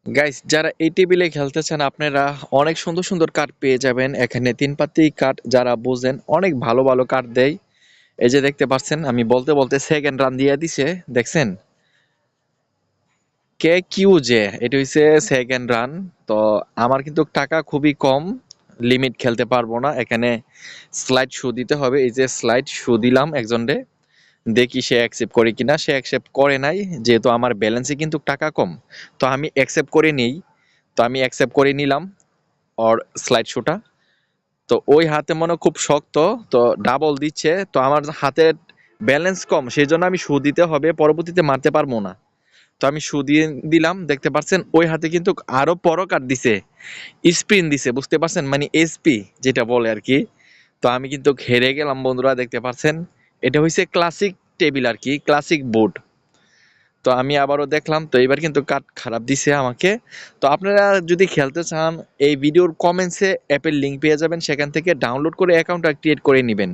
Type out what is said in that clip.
Guys যারা এই টেবিলে খেলতে চান আপনারা অনেক সুন্দর সুন্দর কার্ড পেয়ে যাবেন এখানে। তিন পাতি কার্ড যারা বোঝেন অনেক ভালো ভালো কার্ড দেয়। এই যে দেখতে পাচ্ছেন আমি বলতে বলতে সেকেন্ড রান দিয়ে দিছে, দেখছেন? কে কিউ জে এটা হচ্ছে সেকেন্ড রান। তো আমার কিন্তু টাকা খুবই কম, লিমিট খেলতে পারবো না এখানে। স্লাইড শো দিতে হবে, এই যে স্লাইড শো দিলাম একজনরে, দেখি সে অ্যাকসেপ্ট করে কিনা। সে অ্যাকসেপ্ট করে নাই, যেহেতু আমার ব্যালেন্সে কিন্তু টাকা কম। তো আমি অ্যাকসেপ্ট করে নেই, তো আমি অ্যাকসেপ্ট করে নিলাম ওর স্লাইড শোটা। তো ওই হাতে মনে হয় খুব শক্ত, তো ডাবল দিচ্ছে, তো আমার হাতে ব্যালেন্স কম, সেই জন্য আমি শো দিতে হবে, পরবর্তীতে মারতে পারবো না। তো আমি শো দিয়ে দিলাম, দেখতে পাচ্ছেন ওই হাতে কিন্তু আরো বড় কার্ড দিছে, স্পিন দিছে, বুঝতে পারছেন, মানে এসপি যেটা বলে আর কি। তো আমি কিন্তু হেরে গেলাম বন্ধুরা, দেখতে পাচ্ছেন। এটা হচ্ছে ক্লাসিক টেবিল আর কি, ক্লাসিক বোর্ড। তো আমি আবারও দেখলাম, তো এবার কিন্তু কার্ড খারাপ দিছে আমাকে। তো আপনারা যদি খেলতে চান এই ভিডিওর কমেন্টসে অ্যাপের লিঙ্ক পেয়ে যাবেন, সেখান থেকে ডাউনলোড করে অ্যাকাউন্টটা ক্রিয়েট করে নেবেন।